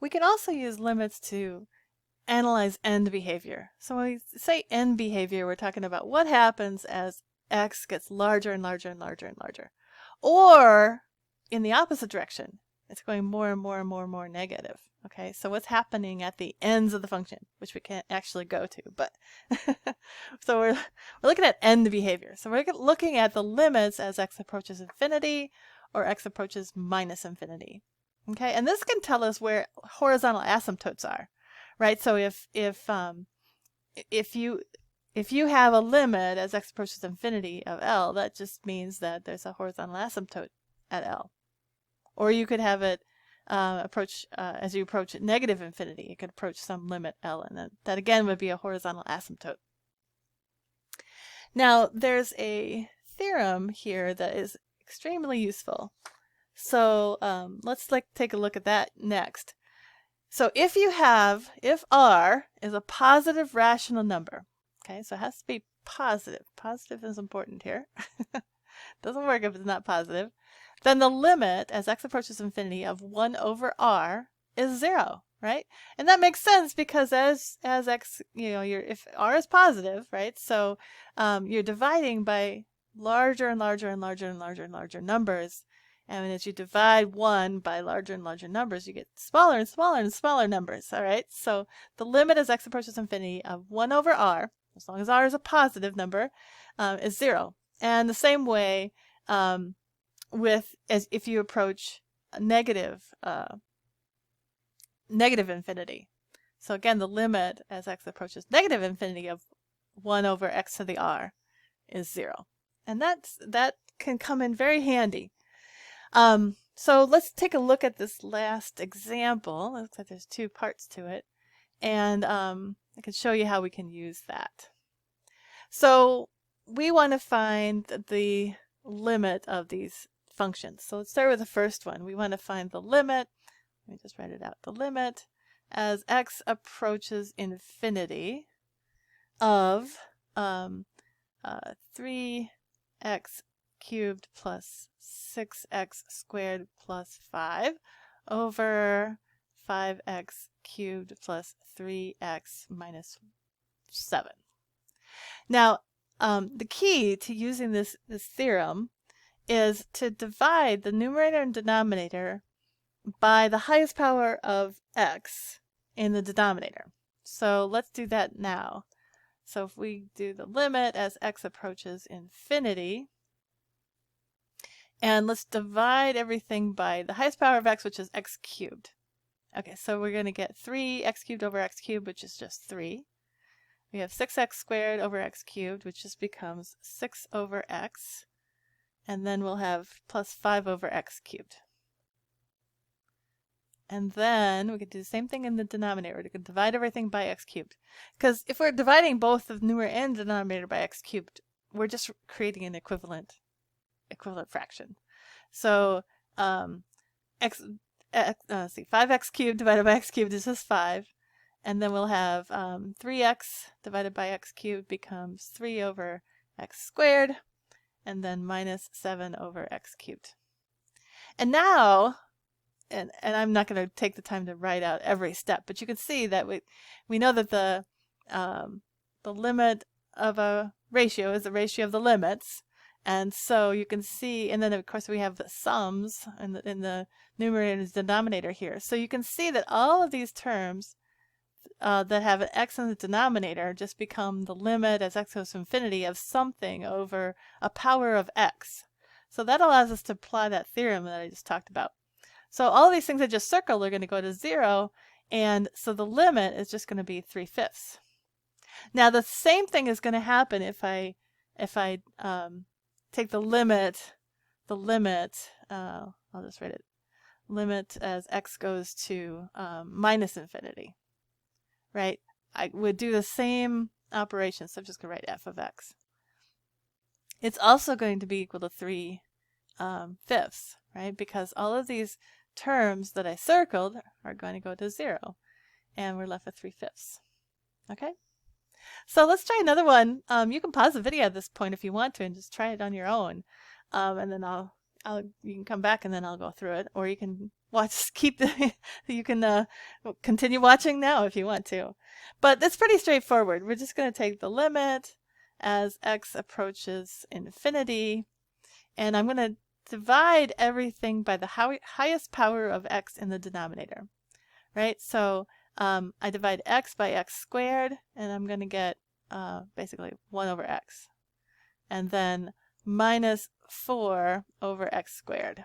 We can also use limits to analyze end behavior. So when we say end behavior, we're talking about what happens as x gets larger and larger and larger and larger. Or in the opposite direction, it's going more and more and more and more negative. Okay, so what's happening at the ends of the function, which we can't actually go to, but so we're looking at end behavior. So we're looking at the limits as x approaches infinity or x approaches minus infinity. Okay, and this can tell us where horizontal asymptotes are, right? So if you have a limit as x approaches infinity of L, that just means that there's a horizontal asymptote at L. Or you could have it approach as you approach negative infinity. It could approach some limit L, and that again would be a horizontal asymptote. Now there's a theorem here that is extremely useful. So let's take a look at that next. So if R is a positive rational number, okay, so it has to be positive. Positive is important here. Doesn't work if it's not positive. Then the limit as x approaches infinity of 1 over R is 0, right? And that makes sense because as x, if R is positive, right? So you're dividing by larger and larger and larger and larger and larger numbers. And as you divide 1 by larger and larger numbers, you get smaller and smaller and smaller numbers, all right? So the limit as x approaches infinity of 1 over R, as long as R is a positive number, is 0. And the same way as if you approach a negative infinity. So again, the limit as x approaches negative infinity of 1 over x to the R is 0. And that can come in very handy. So let's take a look at this last example. It looks like there's 2 parts to it. And I can show you how we can use that. So we want to find the limit of these functions. So let's start with the first one. We want to find the limit. Let me just write it out. The limit as x approaches infinity of 3x cubed plus 6x squared plus 5 over 5x cubed plus 3x minus 7. Now, the key to using this theorem is to divide the numerator and denominator by the highest power of x in the denominator. So let's do that now. So if we do the limit as x approaches infinity, and let's divide everything by the highest power of x, which is x cubed. Okay, so we're going to get 3x cubed over x cubed, which is just 3. We have 6x squared over x cubed, which just becomes 6 over x. And then we'll have plus 5 over x cubed. And then we could do the same thing in the denominator. We could divide everything by x cubed. Because if we're dividing both the numerator and denominator by x cubed, we're just creating an equivalent fraction. So 5x cubed divided by x cubed is just 5. And then we'll have 3x divided by x cubed becomes 3 over x squared. And then minus 7 over x cubed. And now, and I'm not going to take the time to write out every step, but you can see that we know that the limit of a ratio is the ratio of the limits. And so you can see, and then of course we have the sums in the numerator and denominator here. So you can see that all of these terms that have an x in the denominator just become the limit as x goes to infinity of something over a power of x. So that allows us to apply that theorem that I just talked about. So all of these things I just circled are going to go to 0, and so the limit is just going to be 3/5. Now the same thing is going to happen if I take the limit, I'll just write it, limit as x goes to minus infinity. Right? I would do the same operation, so I'm just going to write f of x. It's also going to be equal to 3/5, right? Because all of these terms that I circled are going to go to 0, and we're left with 3/5. Okay? So let's try another one. You can pause the video at this point if you want to and just try it on your own. And then you can come back and then I'll go through it, or you can keep the, you can continue watching now if you want to. But that's pretty straightforward. We're just going to take the limit as x approaches infinity, and I'm going to divide everything by the highest power of x in the denominator, right? So I divide x by x squared, and I'm going to get basically 1 over x. And then minus 4 over x squared.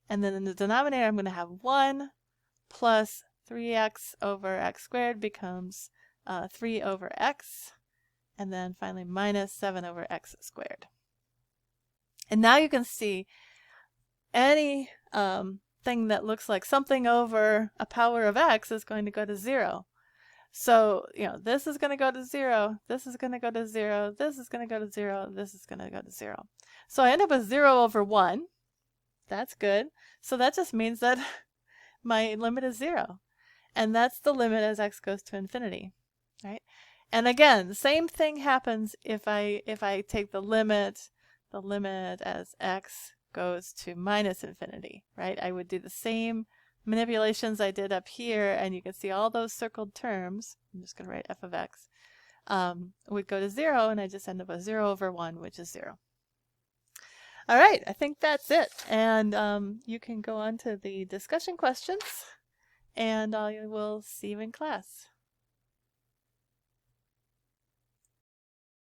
And then in the denominator, I'm going to have 1 plus 3x over x squared becomes 3 over x. And then finally minus 7 over x squared. And now you can see any thing that looks like something over a power of x is going to go to 0. So, this is going to go to 0, this is going to go to 0, this is going to go to 0, this is going to go to 0. So I end up with 0 over 1. That's good. So that just means that my limit is 0. And that's the limit as x goes to infinity, right? And again, the same thing happens if I take the limit as x goes to minus infinity, right? I would do the same manipulations I did up here, and you can see all those circled terms. I'm just going to write f of x would go to 0, and I just end up with 0 over 1, which is 0. All right, I think that's it. And you can go on to the discussion questions, and I will see you in class.